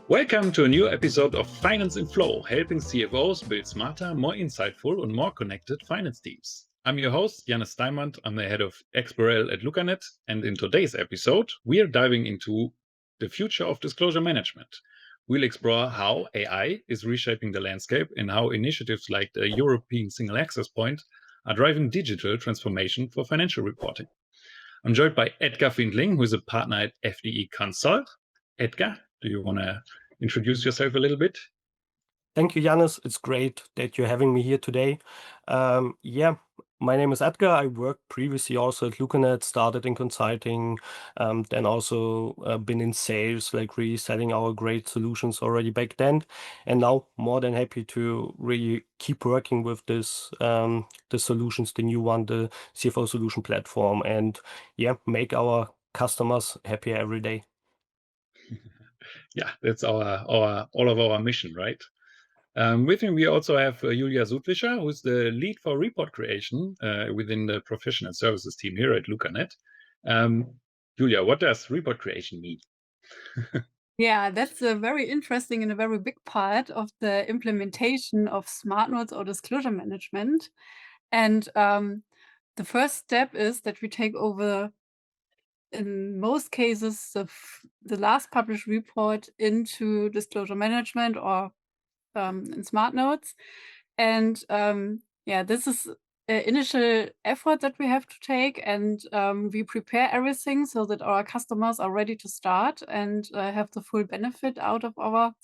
Welcome to a new episode of Finance in Flow, helping CFOs build smarter, more insightful, and more connected finance teams. I'm your host, Janis Steinmann. I'm the head of XBRL at Lucanet, and in today's episode, we are diving into the future of disclosure management. We'll explore how AI is reshaping the landscape and how initiatives like the European Single Access Point are driving digital transformation for financial reporting. I'm joined by Edgar Findling, who is a partner at FDE Consult. Edgar, do you want to introduce yourself a little bit? Thank you, Janis. It's great that you're having me here today. My name is Edgar. I worked previously also at Lucanet, started in consulting, then also been in sales, like really selling our great solutions already back then. And now more than happy to really keep working with this, the solutions, the new one, the CFO solution platform, and make our customers happier every day. Yeah, that's all of our mission, right? With me, we also have Julia Sudwischer, who's the lead for report creation within the professional services team here at Lucanet. Julia, what does report creation mean? Yeah, that's a very interesting and a very big part of the implementation of smart notes or disclosure management. And the first step is that we take over, in most cases, the last published report into disclosure management or in smart notes. And this is an initial effort that we have to take, and we prepare everything so that our customers are ready to start and have the full benefit out of our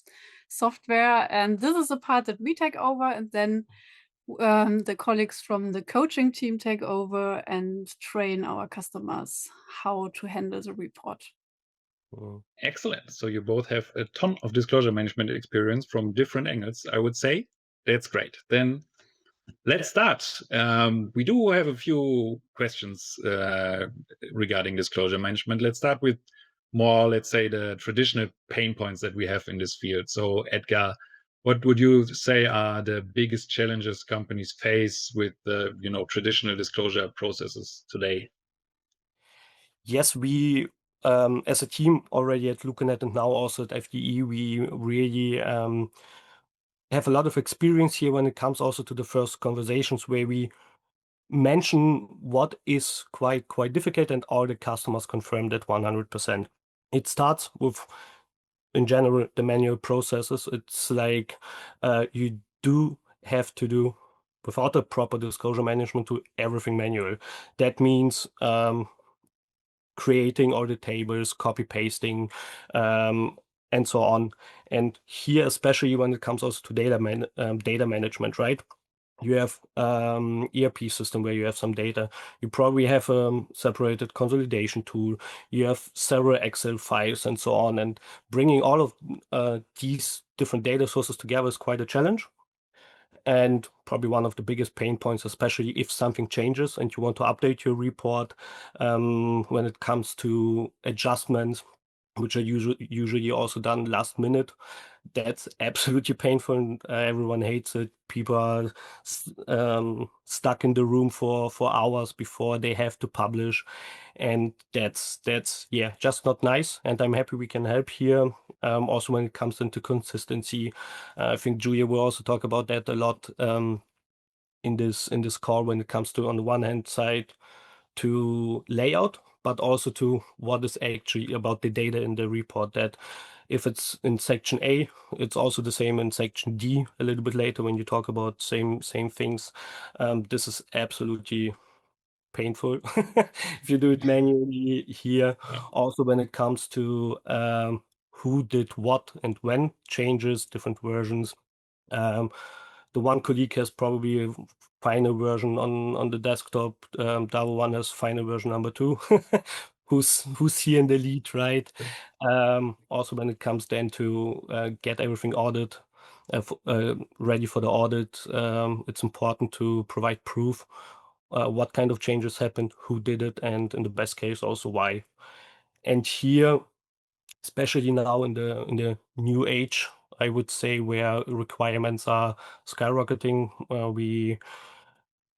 software. And this is the part that we take over, and then the colleagues from the coaching team take over and train our customers how to handle the report. Excellent. So you both have a ton of disclosure management experience from different angles, I would say. That's great. Then let's start. We do have a few questions regarding disclosure management. Let's start with more, let's say, the traditional pain points that we have in this field. So, Edgar, what would you say are the biggest challenges companies face with the traditional disclosure processes today? Yes, we as a team already at Lucanet and now also at FDE, we really have a lot of experience here when it comes also to the first conversations where we mention what is quite difficult, and all the customers confirm that 100%. It starts with, in general, the manual processes. It's like you do have to do, without a proper disclosure management, to everything manual. That means creating all the tables, copy pasting, and so on. And here, especially when it comes also to data management, right? You have ERP system where you have some data. You probably have a separated consolidation tool. You have several Excel files and so on. And bringing all of these different data sources together is quite a challenge. And probably one of the biggest pain points, especially if something changes and you want to update your report, when it comes to adjustments, which are usually also done last minute. That's absolutely painful, and everyone hates it. People are stuck in the room for hours before they have to publish, and that's just not nice. And I'm happy we can help here. Also, when it comes into consistency, I think Julia will also talk about that a lot in this call, when it comes to, on the one hand side, to layout, but also to what is actually about the data in the report. That if it's in section A, it's also the same in section D a little bit later when you talk about same things. This is absolutely painful if you do it manually here. Also, when it comes to who did what and when changes, different versions. The one colleague has probably a final version on the desktop. The other one has final version number 2. Who's here in the lead, right? Also, when it comes then to get everything audited, ready for the audit, it's important to provide proof what kind of changes happened, who did it, and in the best case also why. And here, especially now in the new age, I would say, where requirements are skyrocketing, we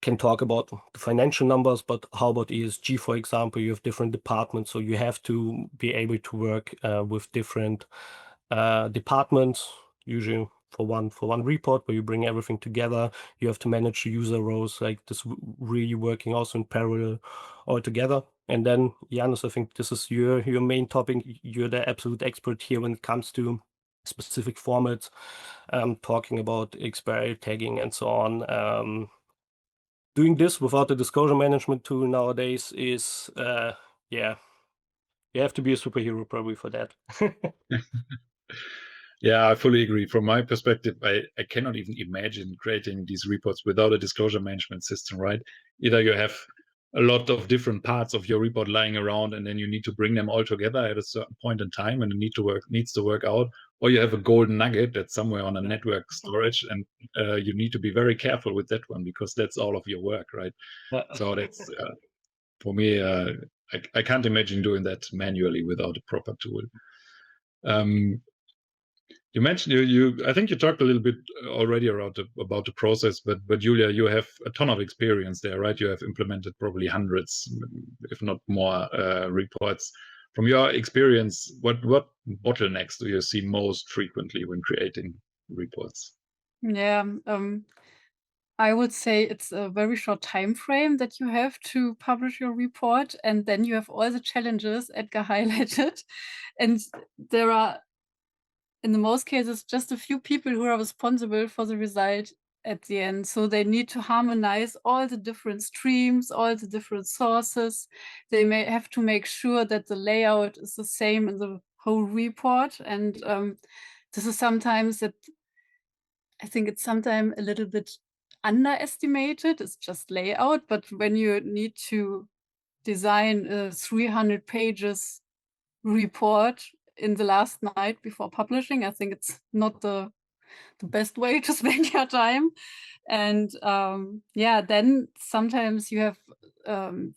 can talk about the financial numbers, but how about ESG, for example? You have different departments, so you have to be able to work with different departments, usually for one report where you bring everything together. You have to manage the user roles, like this really working also in parallel all together. And then, Janis, I think this is your main topic. You're the absolute expert here when it comes to specific formats, talking about expiry tagging and so on. Doing this without the disclosure management tool nowadays is, yeah, you have to be a superhero probably for that. Yeah, I fully agree. From my perspective, I cannot even imagine creating these reports without a disclosure management system, right? Either you have a lot of different parts of your report lying around, and then you need to bring them all together at a certain point in time, and it needs to work out, or you have a golden nugget that's somewhere on a network storage, and you need to be very careful with that one because that's all of your work, right? So that's for me. I can't imagine doing that manually without a proper tool. You mentioned I think you talked a little bit already about the process, but Julia, you have a ton of experience there, right? You have implemented probably hundreds, if not more, reports. From your experience, what bottlenecks do you see most frequently when creating reports? Yeah, I would say it's a very short time frame that you have to publish your report, and then you have all the challenges Edgar highlighted, and there are, in the most cases, just a few people who are responsible for the result at the end. So they need to harmonize all the different streams, all the different sources. They may have to make sure that the layout is the same in the whole report. And this is sometimes that I think it's sometimes a little bit underestimated. It's just layout, but when you need to design a 300 pages report in the last night before publishing, I think it's not the best way to spend your time. And yeah, then sometimes you have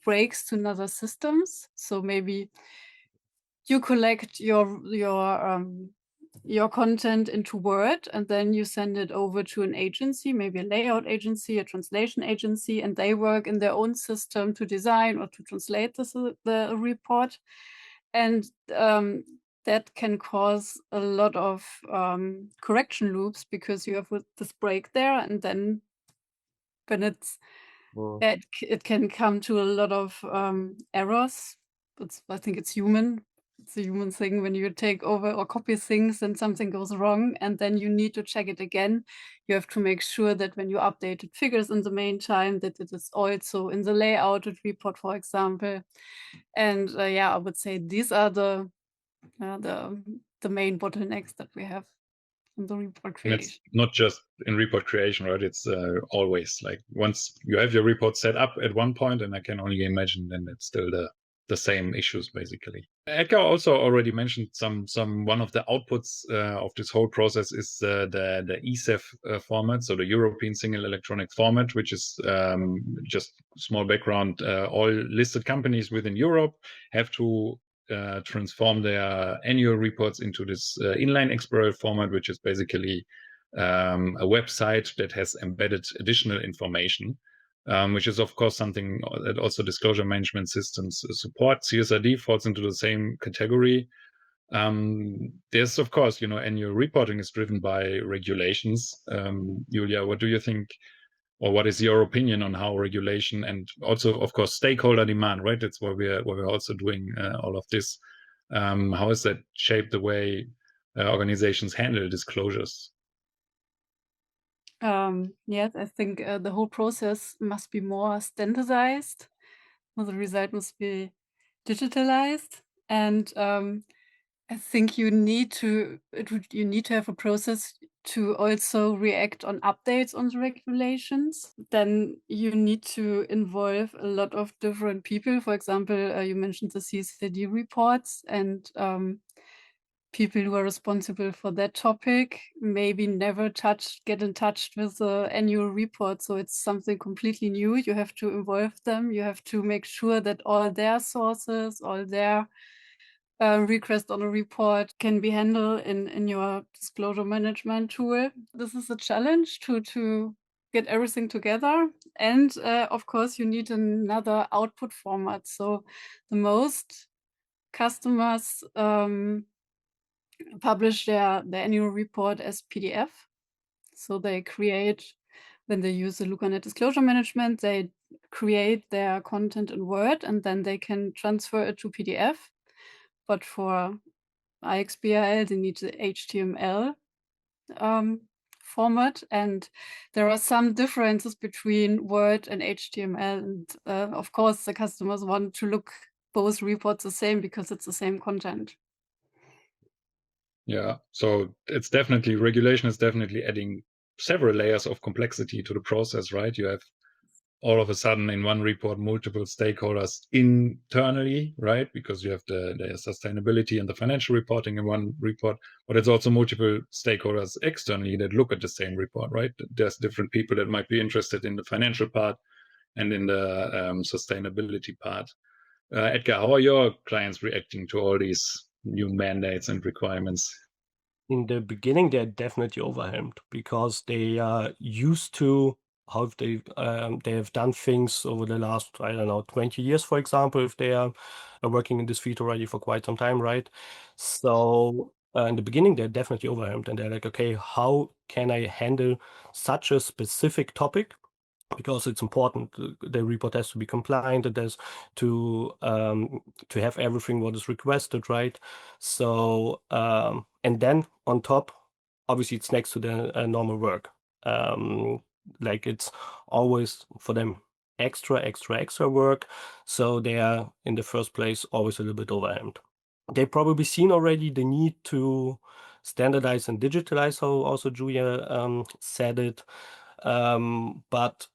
breaks to other systems. So maybe you collect your content into Word, and then you send it over to an agency, maybe a layout agency, a translation agency, and they work in their own system to design or to translate the report. And that can cause a lot of correction loops because you have this break there, and then when it can come to a lot of errors. I think it's human. It's a human thing when you take over or copy things and something goes wrong, and then you need to check it again. You have to make sure that when you updated figures in the meantime, that it is also in the layouted report, for example. And yeah, I would say these are the main bottlenecks that we have in the report creation. And it's not just in report creation, right? It's always like once you have your report set up at one point, and I can only imagine then it's still the same issues basically. Edgar also already mentioned one of the outputs of this whole process is the ESEF format, so the European Single Electronic Format, which is just small background. All listed companies within Europe have to transform their annual reports into this inline XBRL format, which is basically a website that has embedded additional information, which is of course something that also disclosure management systems support. CSRD falls into the same category. There's of course, annual reporting is driven by regulations. Julia, what do you think, or what is your opinion on how regulation and also, of course, stakeholder demand, right? That's why we're also doing all of this. How has that shaped the way organizations handle disclosures? Yes, I think the whole process must be more standardized. The result must be digitalized, and I think you need to have a process to also react on updates on the regulations. Then you need to involve a lot of different people. For example, you mentioned the CSRD reports, and people who are responsible for that topic maybe never get in touch with the annual report. So it's something completely new. You have to involve them. You have to make sure that all their sources, all their request on a report can be handled in your disclosure management tool. This is a challenge to get everything together. And of course, you need another output format. So the most customers publish their annual report as PDF. So they create, when they use the Lucanet disclosure management, they create their content in Word and then they can transfer it to PDF. But for IXBRL, they need the HTML format, and there are some differences between Word and HTML. And of course, the customers want to look both reports the same because it's the same content. Yeah, so it's definitely, regulation is definitely adding several layers of complexity to the process, right? You have all of a sudden in one report multiple stakeholders internally, right? Because you have the sustainability and the financial reporting in one report, but it's also multiple stakeholders externally that look at the same report, right? There's different people that might be interested in the financial part and in the sustainability part. Edgar, how are your clients reacting to all these new mandates and requirements? In the beginning, they're definitely overwhelmed because they are used to how they have done things over the last, I don't know, 20 years, for example, if they are working in this field already for quite some time, right? So in the beginning, they're definitely overwhelmed and they're like, okay, how can I handle such a specific topic? Because it's important, the report has to be compliant, it has to have everything what is requested, right? So and then on top, obviously it's next to the normal work. Like it's always for them extra work. So they are in the first place always a little bit overwhelmed. They've probably seen already the need to standardize and digitalize, how also Julia said it. But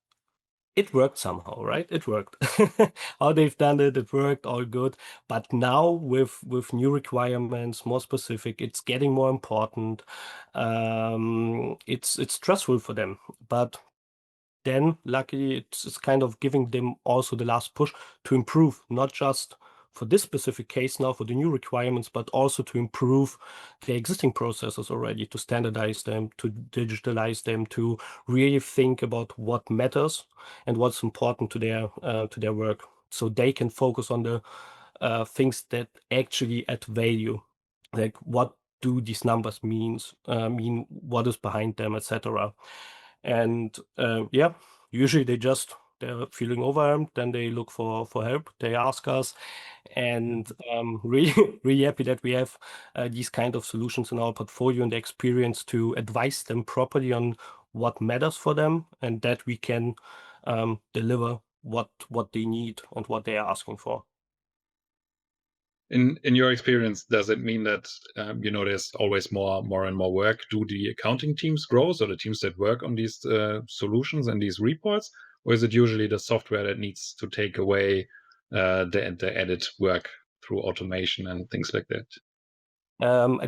it worked somehow, right? It worked. How they've done it, it worked, all good. But now with new requirements, more specific, it's getting more important. It's stressful for them. But then luckily it's kind of giving them also the last push to improve, not just for this specific case now for the new requirements, but also to improve the existing processes already, to standardize them, to digitalize them, to really think about what matters and what's important to their work, so they can focus on the things that actually add value, like what do these numbers mean, what is behind them, etc. And yeah, usually they're feeling overwhelmed, then they look for help, they ask us, and really really happy that we have these kind of solutions in our portfolio and the experience to advise them properly on what matters for them, and that we can deliver what they need and what they are asking for. In your experience, does it mean that there's always more and more work? Do the accounting teams grow, so the teams that work on these solutions and these reports, or is it usually the software that needs to take away the added work through automation and things like that?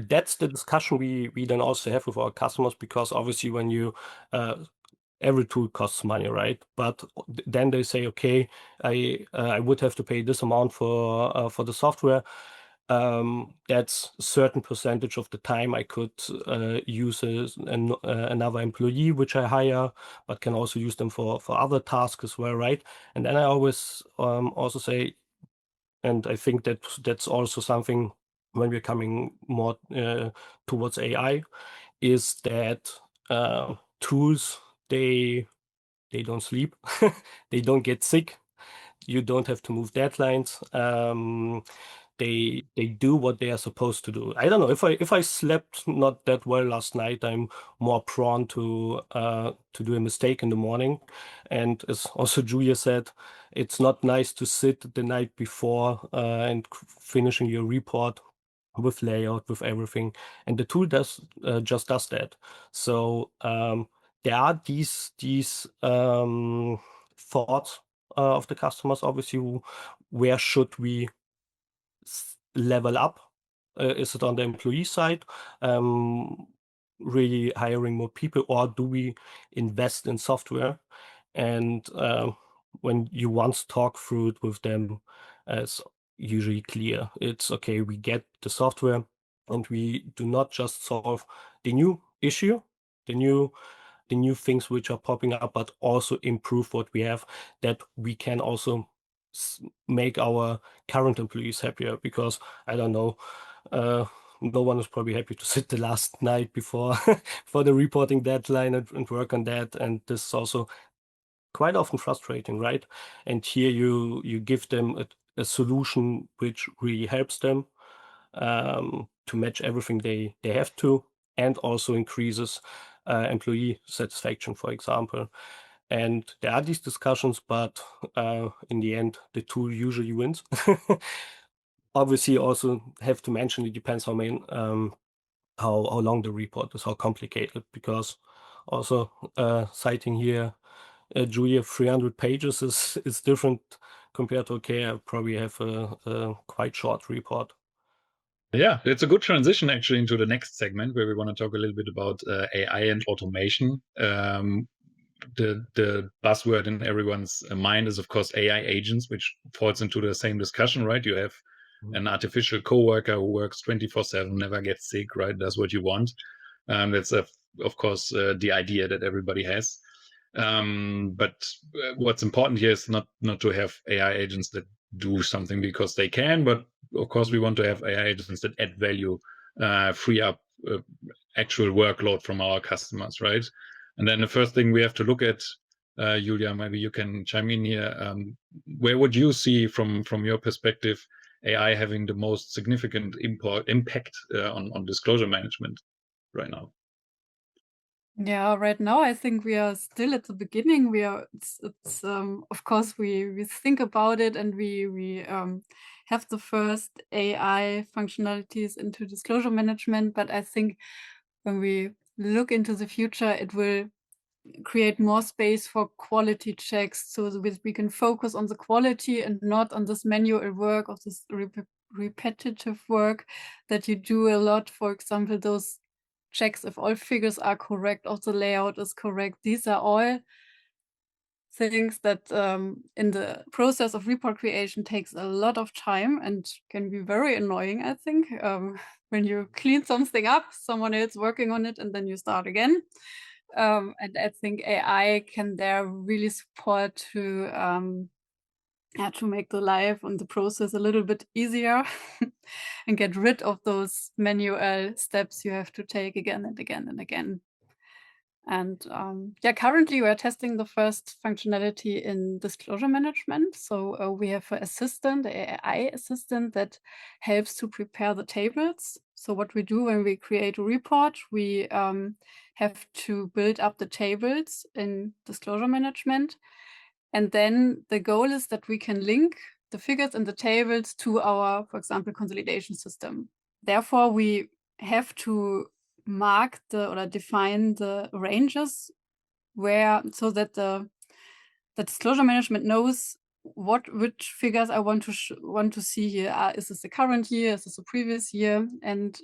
That's the discussion we then also have with our customers, because obviously when you every tool costs money, right? But then they say, okay, I would have to pay this amount for the software. That's a certain percentage of the time I could use another employee, which I hire, but can also use them for other tasks as well, right? And then I always also say, and I think that's also something when we're coming more towards AI, is that tools, they don't sleep, they don't get sick, you don't have to move deadlines. They do what they are supposed to do. I don't know, if I slept not that well last night, I'm more prone to do a mistake in the morning. And as also Julia said, it's not nice to sit the night before and finishing your report with layout, with everything, and the tool does just does that. So there are these thoughts of the customers, obviously, where should we level up? Is it on the employee side, really hiring more people, or do we invest in software? And when you once talk through it with them, it's usually clear. It's okay, we get the software and we do not just solve the new issue, the new things which are popping up, but also improve what we have, that we can also make our current employees happier. Because I don't know, no one is probably happy to sit the last night before for the reporting deadline and work on that. And this is also quite often frustrating, right? And here you give them a solution which really helps them to match everything they have to, and also increases employee satisfaction, for example. And there are these discussions, but in the end, the tool usually wins. Obviously, also have to mention it depends how long the report is, how complicated. Because also citing here, Julia, 300 pages is different compared to okay, I probably have a quite short report. Yeah, it's a good transition actually into the next segment where we want to talk a little bit about AI and automation. The buzzword in everyone's mind is, of course, AI agents, which falls into the same discussion, right? You have an artificial coworker who works 24/7, never gets sick, right? Does what you want. That's, of course, the idea that everybody has. But what's important here is not to have AI agents that do something because they can, but of course we want to have AI agents that add value, free up actual workload from our customers, right? And then the first thing we have to look at, Julia, maybe you can chime in here. Where would you see from your perspective AI having the most significant impact on disclosure management right now? Yeah, right now I think we are still at the beginning. It's of course we think about it, and we have the first AI functionalities into disclosure management. But I think when we look into the future, it will create more space for quality checks, so that we can focus on the quality and not on this manual work, of this repetitive work that you do a lot. For example, those checks if all figures are correct, if the layout is correct. These are all things that in the process of report creation takes a lot of time and can be very annoying, I think. When you clean something up, someone else working on it, and then you start again. And I think AI can there really support to make the life and the process a little bit easier and get rid of those manual steps you have to take again and again and again. And yeah, currently we're testing the first functionality in disclosure management. So we have an assistant, an AI assistant that helps to prepare the tables. So what we do when we create a report, we have to build up the tables in disclosure management. And then the goal is that we can link the figures in the tables to our, for example, consolidation system. Therefore, we have to mark or define the ranges so that the disclosure management knows which figures I want to see here. Is this the current year? Is this the previous year? And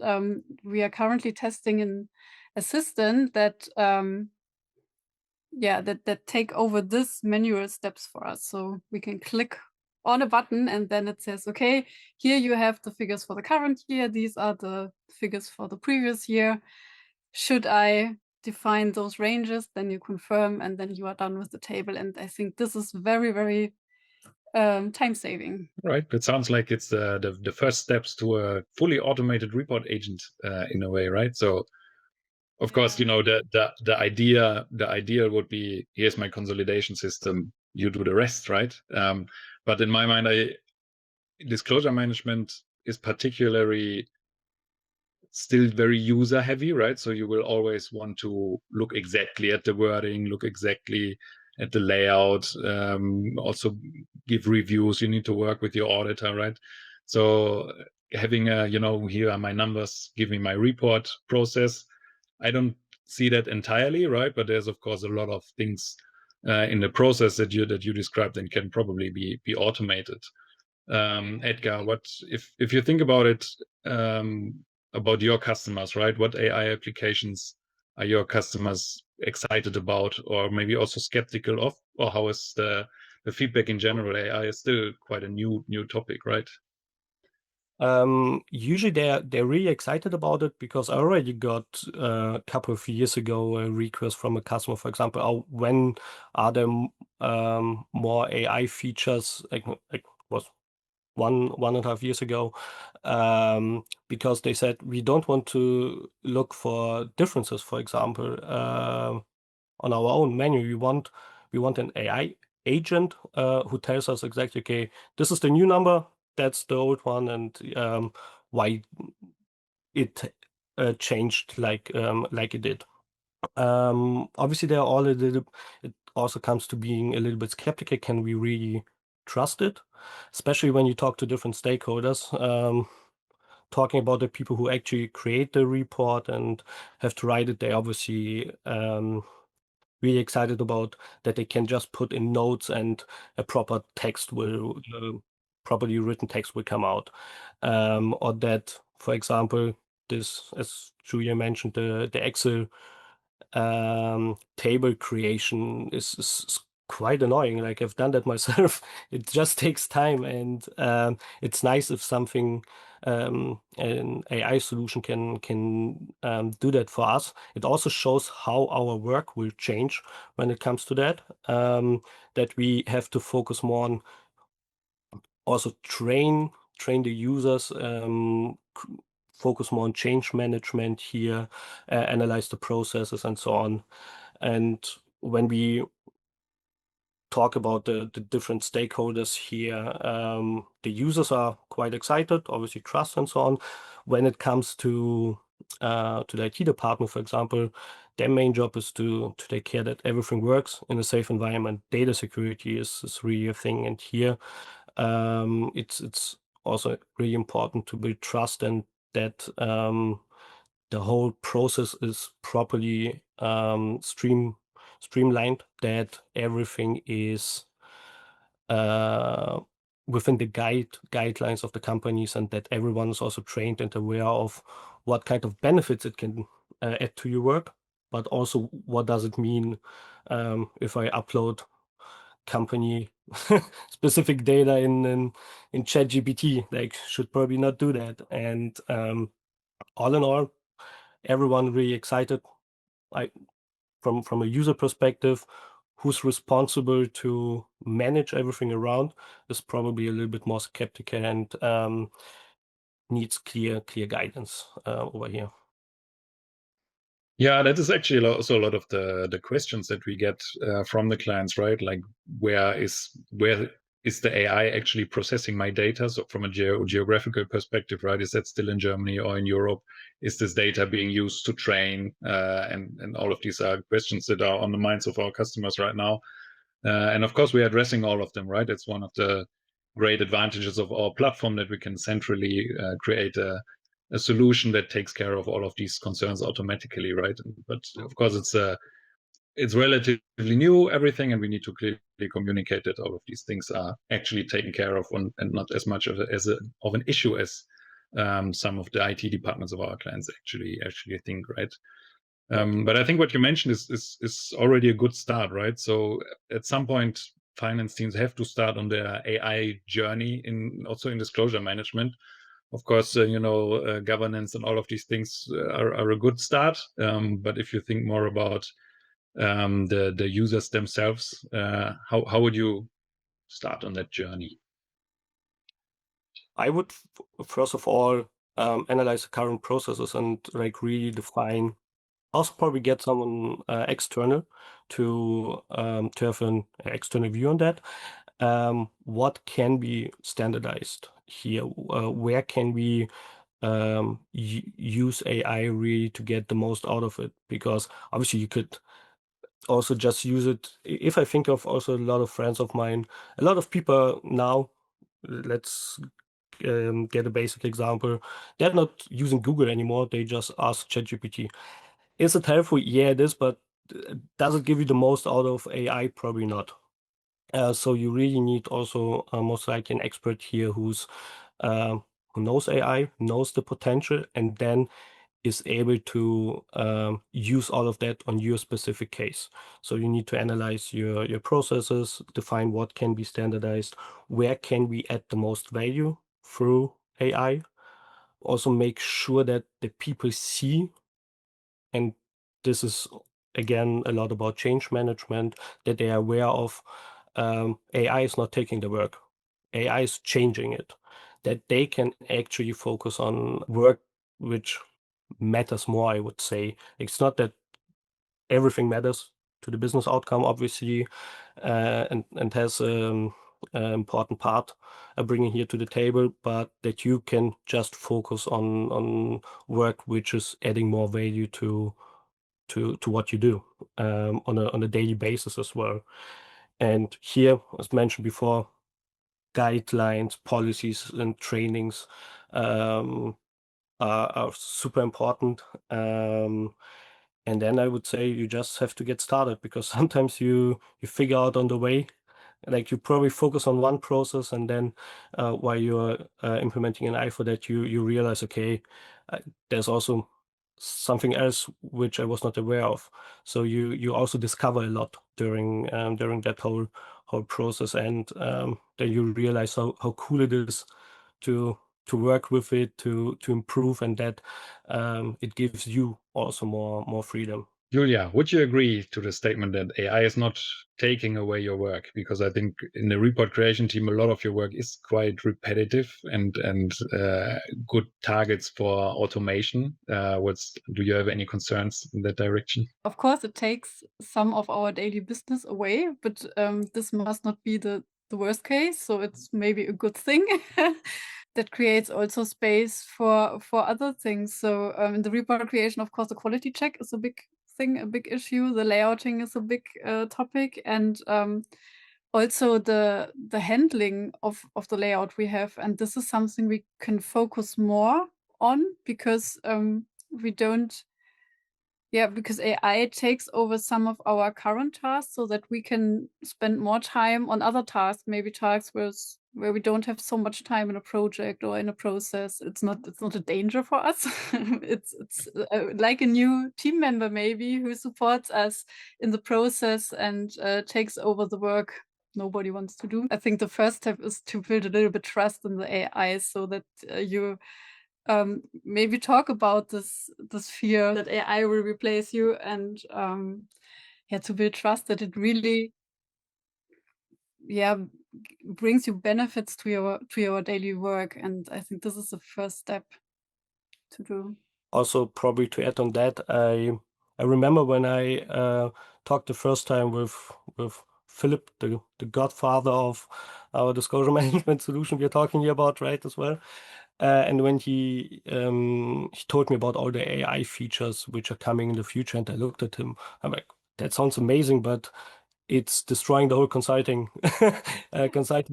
we are currently testing an assistant that that take over this manual steps for us. So we can click on a button and then it says, okay, here you have the figures for the current year. These are the figures for the previous year. Should I define those ranges? Then you confirm, and then you are done with the table. And I think this is very, very time saving. Right. It sounds like it's the first steps to a fully automated report agent in a way, right? So of course, you know, the idea would be, here's my consolidation system, you do the rest, right? But in my mind, disclosure management is particularly still very user heavy, right? So you will always want to look exactly at the wording, look exactly at the layout, also give reviews. You need to work with your auditor, right? So having here are my numbers, give me my report process. I don't see that entirely, right? But there's of course a lot of things in the process that you described and can probably be automated. Edgar, what if you think about it, about your customers, right? What AI applications are your customers excited about, or maybe also skeptical of, or how is the feedback in general? AI is still quite a new topic, right? Usually they're really excited about it, because I already got a couple of years ago a request from a customer, for example, when are there more AI features? Like was 1.5 years ago, because they said we don't want to look for differences, for example, on our own menu. We want an AI agent who tells us exactly, okay, this is the new number, that's the old one, and why it changed like it did. Obviously, they are all a little. It also comes to being a little bit skeptical. Can we really trust it? Especially when you talk to different stakeholders. Talking about the people who actually create the report and have to write it, they obviously really excited about that they can just put in notes and a proper text will, properly written text will come out. Or that, for example, this, as Julia mentioned, the Excel table creation is quite annoying. Like, I've done that myself. It just takes time, and it's nice if something an AI solution can do that for us. It also shows how our work will change when it comes to that. That we have to focus more on also train the users, focus more on change management here, analyze the processes and so on. And when we talk about the different stakeholders here, the users are quite excited, obviously trust and so on. When it comes to the IT department, for example, their main job is to take care that everything works in a safe environment. Data security is really a thing, and here it's also really important to build trust and that the whole process is properly streamlined, that everything is within the guidelines of the companies, and that everyone is also trained and aware of what kind of benefits it can add to your work, but also what does it mean if I upload company specific data in ChatGPT. Like, should probably not do that. And all in all, everyone really excited. From a user perspective, who's responsible to manage everything around is probably a little bit more skeptical and needs clear guidance over here. Yeah, that is actually also a lot of the questions that we get from the clients, right? Like, where is the AI actually processing my data? So from a geographical perspective, right? Is that still in Germany or in Europe? Is this data being used to train? And all of these are questions that are on the minds of our customers right now. And of course, we are addressing all of them, right? It's one of the great advantages of our platform that we can centrally create a solution that takes care of all of these concerns automatically, right? But of course, it's relatively new, everything, and we need to clearly communicate that all of these things are actually taken care of and not as much of an issue as some of the IT departments of our clients actually think, right? But I think what you mentioned is already a good start, right? So at some point, finance teams have to start on their AI journey also in disclosure management. Of course, governance and all of these things are a good start. But if you think more about the users themselves, how would you start on that journey? I would first of all analyze the current processes and like really define. Also, probably get someone external to have an external view on that. What can be standardized here? Where can we use AI really to get the most out of it? Because obviously you could also just use it. If I think of also a lot of friends of mine, a lot of people now, let's get a basic example. They're not using Google anymore. They just ask ChatGPT. Is it helpful? Yeah, it is, but does it give you the most out of AI? Probably not. So you really need also most likely an expert here who knows AI, knows the potential, and then is able to use all of that on your specific case. So you need to analyze your processes, define what can be standardized, where can we add the most value through AI. Also make sure that the people see, and this is again a lot about change management, that they are aware of AI is not taking the work. AI is changing it. that they can actually focus on work which matters more, I would say. It's not that everything matters to the business outcome, obviously, and has an important part bringing here to the table, but that you can just focus on work which is adding more value to what you do on a daily basis as well. And here, as mentioned before, guidelines, policies, and trainings are super important. And then I would say you just have to get started, because sometimes you figure out on the way, like you probably focus on one process, and then while you're implementing an AI for that, you realize, okay, there's also something else which I was not aware of. So you also discover a lot during that whole process, and then you realize how cool it is to work with it, to improve, and that it gives you also more freedom. Julia, would you agree to the statement that AI is not taking away your work? Because I think in the report creation team, a lot of your work is quite repetitive and good targets for automation. Do you have any concerns in that direction? Of course, it takes some of our daily business away, but this must not be the worst case. So it's maybe a good thing that creates also space for other things. So in the report creation, of course, the quality check is a big thing, a big issue. The layouting is a big topic, and also the handling of the layout we have. And this is something we can focus more on, because we don't. Yeah, because AI takes over some of our current tasks, so that we can spend more time on other tasks, maybe tasks where we don't have so much time in a project or in a process. It's not a danger for us. It's like a new team member maybe who supports us in the process and takes over the work nobody wants to do. I think the first step is to build a little bit trust in the AI, so that you maybe talk about this fear that AI will replace you, and to build trust that it really brings you benefits to your daily work. And I think this is the first step to do. Also, probably to add on that, I remember when I talked the first time with Philip, the godfather of our disclosure management solution we're talking here about, right, as well. And when he told me about all the AI features which are coming in the future, and I looked at him, I'm like, that sounds amazing, but it's destroying the whole consulting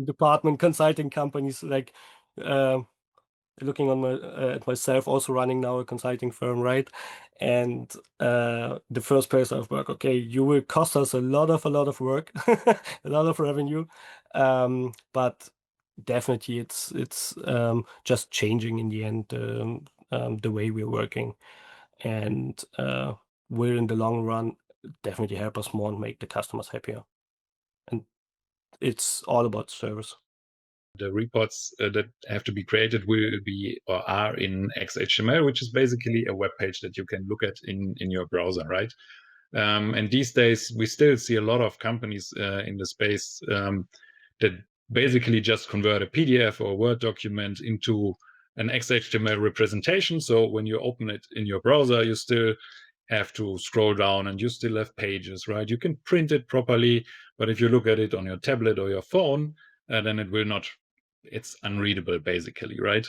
department, consulting companies. Like looking on at myself, also running now a consulting firm, right? And the first place I've worked, okay, you will cost us a lot of work, a lot of revenue, but definitely it's just changing in the end the way we're working, and will in the long run definitely help us more and make the customers happier. And it's all about service. The reports that have to be created will be or are in XHTML, which is basically a web page that you can look at in your browser, right? And these days, we still see a lot of companies in the space that basically just convert a PDF or a Word document into an XHTML representation. So when you open it in your browser, you still have to scroll down and you still have pages, right? You can print it properly, but if you look at it on your tablet or your phone, then it will not, it's unreadable basically, right?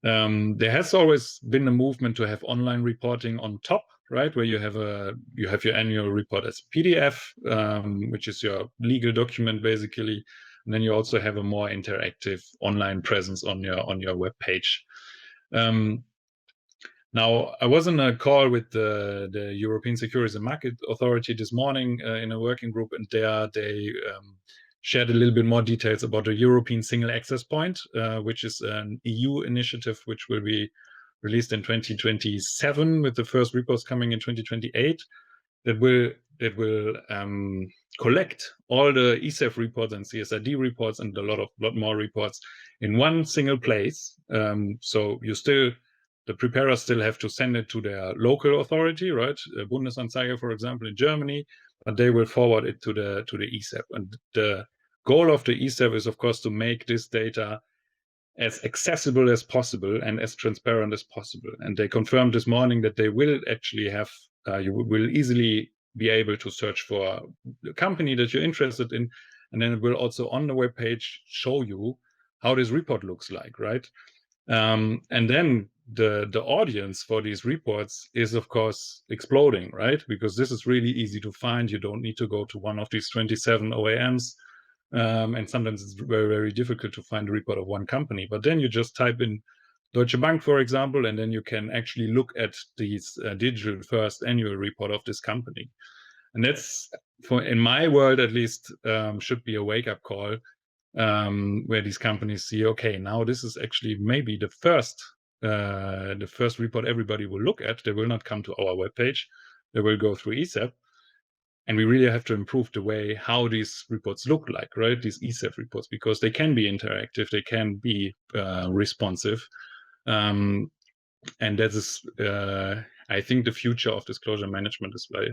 There has always been a movement to have online reporting on top, right? Where you have your annual report as a PDF, which is your legal document basically. And then you also have a more interactive online presence on your web page. Now, I was on a call with the European Securities and Market Authority this morning in a working group, and there they shared a little bit more details about the European Single Access Point, which is an EU initiative which will be released in 2027, with the first reports coming in 2028. That will collect all the ESEF reports and CSRD reports and a lot more reports in one single place. So the preparers still have to send it to their local authority, right? Bundesanzeiger, for example, in Germany, but they will forward it to the ESEF. And the goal of the ESEF is, of course, to make this data as accessible as possible and as transparent as possible. And they confirmed this morning that they will actually have, you will easily be able to search for the company that you're interested in. And then it will also on the web page show you how this report looks like, right? And then the audience for these reports is, of course, exploding, right? Because this is really easy to find. You don't need to go to one of these 27 OEMs. And sometimes it's very, very difficult to find a report of one company. But then you just type in Deutsche Bank, for example, and then you can actually look at these digital first annual report of this company. And that's, in my world at least, should be a wake-up call, where these companies see, okay, now this is actually maybe the first report everybody will look at. They will not come to our webpage. They will go through ESEF. And we really have to improve the way how these reports look like, right? These ESEF reports, because they can be interactive, they can be responsive. And that is, I think, the future of disclosure management as well.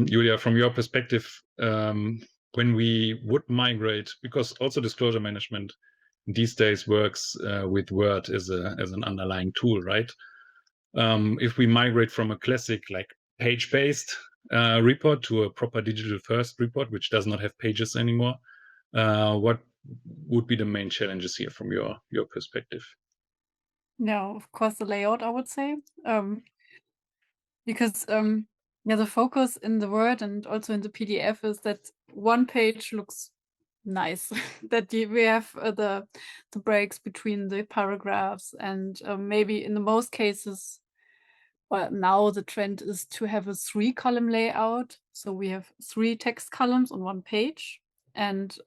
Julia, from your perspective, when we would migrate, because also disclosure management these days works with Word as an underlying tool, right? If we migrate from a classic like page-based report to a proper digital first report, which does not have pages anymore, what would be the main challenges here from your perspective? Yeah, of course, the layout, I would say, because the focus in the Word and also in the PDF is that one page looks nice, that we have the breaks between the paragraphs, and maybe in the most cases, well, now the trend is to have a 3-column layout. So we have 3 text columns on one page, and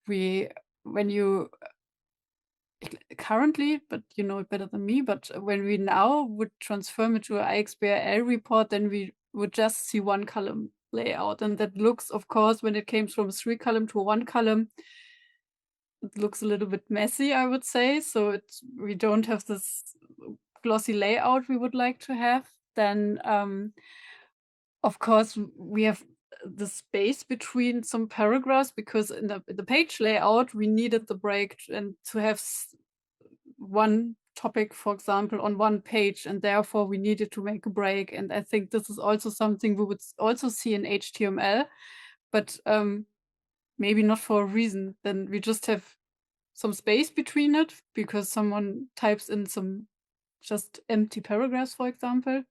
when you currently, but you know it better than me, but when we now would transform it to an IXBRL report, then we would just see 1-column layout. And that looks, of course, when it came from a 3-column to a 1-column, it looks a little bit messy, I would say. So we don't have this glossy layout we would like to have. Then, of course, we have the space between some paragraphs, because in the page layout, we needed the break and to have one topic, for example, on one page, and therefore we needed to make a break. And I think this is also something we would also see in HTML, but maybe not for a reason. Then we just have some space between it because someone types in some just empty paragraphs, for example.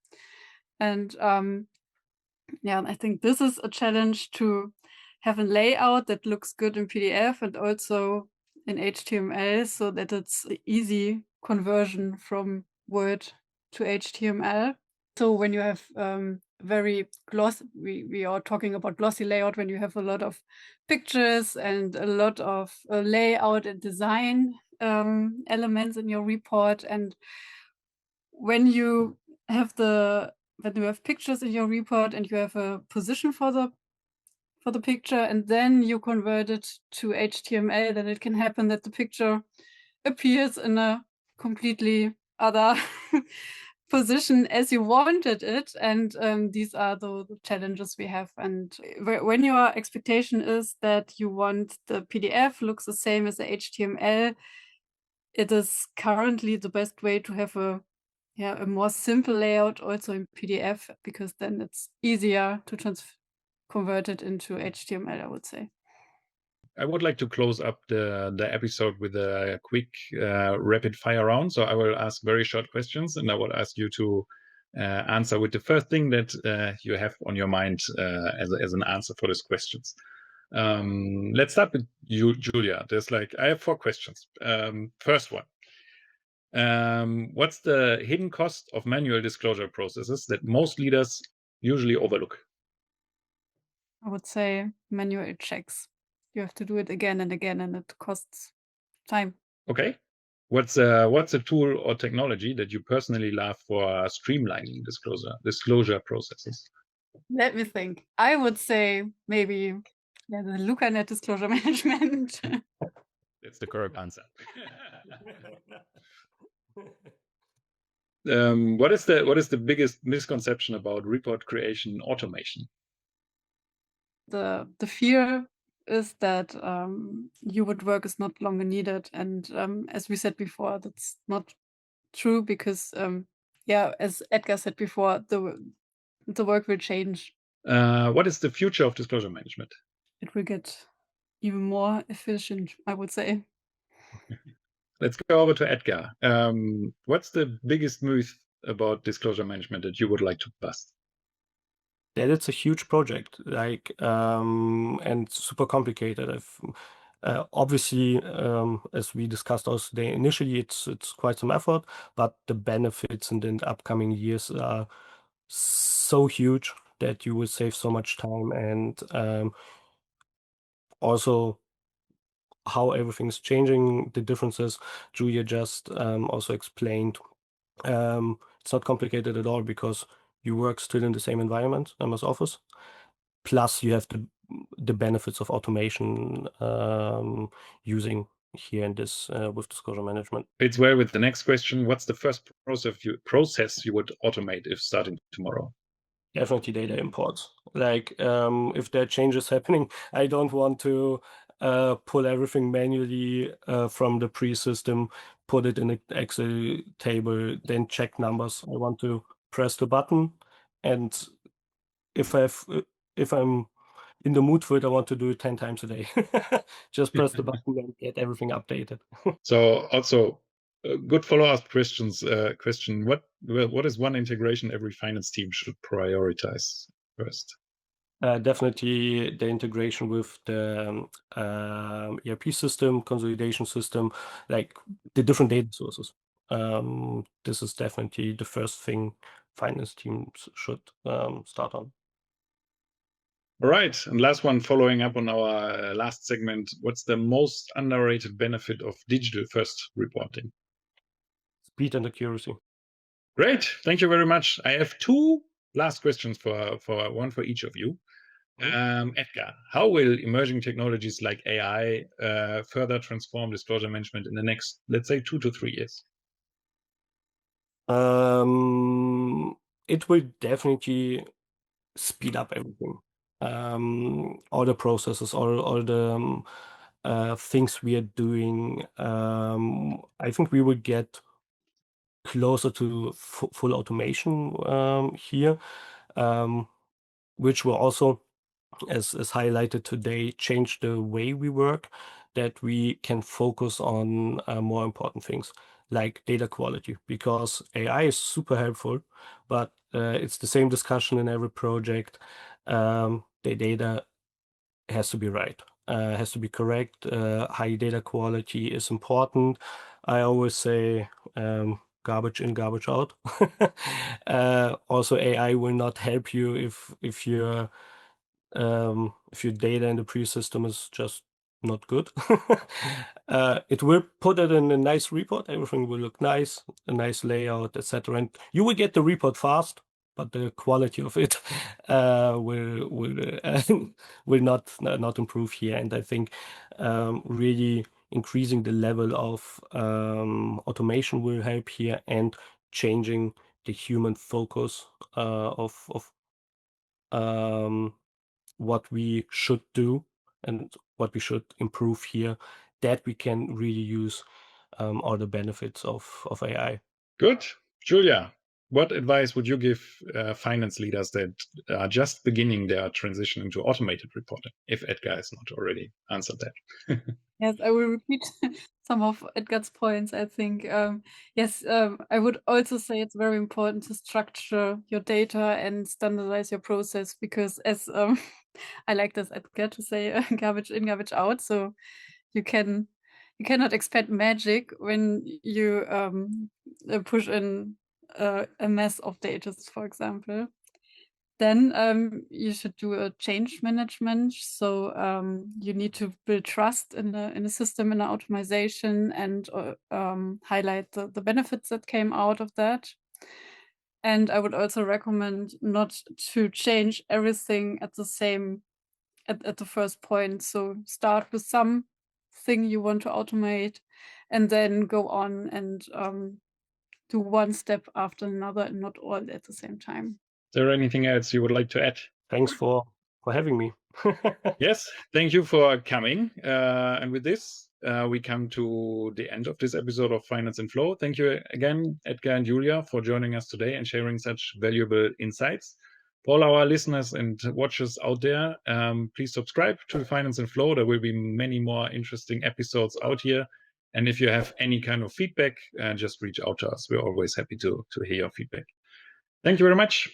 And I think this is a challenge, to have a layout that looks good in PDF and also in HTML, so that it's an easy conversion from Word to HTML. So when you have very glossy, we are talking about glossy layout, when you have a lot of pictures and a lot of layout and design elements in your report. And when you have pictures in your report and you have a position for the picture, and then you convert it to HTML, then it can happen that the picture appears in a completely other position as you wanted it. And these are the challenges we have. And when your expectation is that you want the PDF looks the same as the HTML, it is currently the best way to have a more simple layout also in PDF, because then it's easier to convert it into HTML, I would say. I would like to close up the episode with a quick rapid fire round. So I will ask very short questions, and I will ask you to answer with the first thing that you have on your mind as an answer for these questions. Let's start with you, Julia. I have 4 questions. First one. What's the hidden cost of manual disclosure processes that most leaders usually overlook? I would say manual checks. You have to do it again and again, and it costs time. Okay. What's a tool or technology that you personally love for streamlining disclosure processes? Let me think. I would say maybe the Lucanet disclosure management. That's the correct answer. What is the biggest misconception about report creation automation? The fear is that your work is not longer needed. And as we said before, that's not true because, as Edgar said before, the work will change. What is the future of disclosure management? It will get even more efficient, I would say. Let's go over to Edgar. What's the biggest myth about disclosure management that you would like to bust? That it's a huge project, like and super complicated. Obviously, as we discussed also today, initially it's quite some effort, but the benefits in the upcoming years are so huge that you will save so much time, and also how everything's changing, the differences Julia just also explained. It's not complicated at all because you work still in the same environment, MS Office. Plus, you have the benefits of automation using here in this with disclosure management. Fits well with the next question. What's the first process you would automate if starting tomorrow? Definitely data imports. Like if there are changes happening, I don't want to pull everything manually from the pre-system, put it in an Excel table, then check numbers. I want to press the button, and if I'm in the mood for it, I want to do it 10 times a day. Just press the button and get everything updated. So also good follow-up question. What is one integration every finance team should prioritize first? Definitely the integration with the ERP system, consolidation system, like the different data sources. This is definitely the first thing finance teams should start on. All right. And last one, following up on our last segment, what's the most underrated benefit of digital first reporting? Speed and accuracy. Great. Thank you very much. I have two last questions for one for each of you. Edgar, how will emerging technologies like AI further transform disclosure management in the next, let's say, 2 to 3 years? It will definitely speed up everything. All the processes, all the things we are doing. I think we will get closer to full automation here, which will also, as highlighted today, change the way we work, that we can focus on more important things like data quality, because AI is super helpful, but it's the same discussion in every project. The data has to be right, has to be correct. High data quality is important. I always say garbage in, garbage out. Also, AI will not help you if your data in the pre-system is just not good. It will put it in a nice report. Everything will look nice, a nice layout, etc. And you will get the report fast, but the quality of it will not improve here. And I think really increasing the level of automation will help here, and changing the human focus of what we should do and what we should improve here, that we can really use all the benefits of AI. Good. Julia, what advice would you give finance leaders that are just beginning their transition into automated reporting, if Edgar has not already answered that? Yes, I will repeat some of Edgar's points, I think. Yes, I would also say it's very important to structure your data and standardize your process, because as I like this, Edgar, to say garbage in, garbage out. So you cannot expect magic when you push in a mess of data, for example. Then you should do a change management. So you need to build trust in the system, in the automation, and highlight the benefits that came out of that. And I would also recommend not to change everything at the first point. So start with something you want to automate, and then go on and do one step after another, and not all at the same time. Is there anything else you would like to add? Thanks for having me. Yes, thank you for coming. And with this, we come to the end of this episode of Finance in Flow. Thank you again, Edgar and Julia, for joining us today and sharing such valuable insights. For all our listeners and watchers out there, please subscribe to Finance in Flow. There will be many more interesting episodes out here. And if you have any kind of feedback, just reach out to us. We're always happy to hear your feedback. Thank you very much.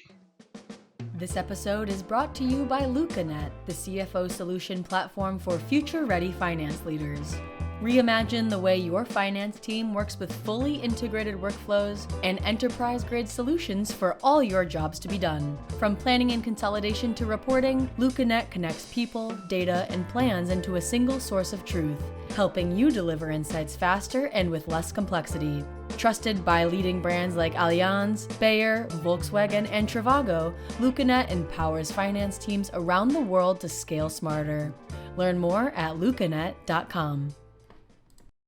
This episode is brought to you by Lucanet, the CFO solution platform for future-ready finance leaders. Reimagine the way your finance team works with fully integrated workflows and enterprise-grade solutions for all your jobs to be done. From planning and consolidation to reporting, Lucanet connects people, data, and plans into a single source of truth, helping you deliver insights faster and with less complexity. Trusted by leading brands like Allianz, Bayer, Volkswagen, and Trivago, Lucanet empowers finance teams around the world to scale smarter. Learn more at lucanet.com.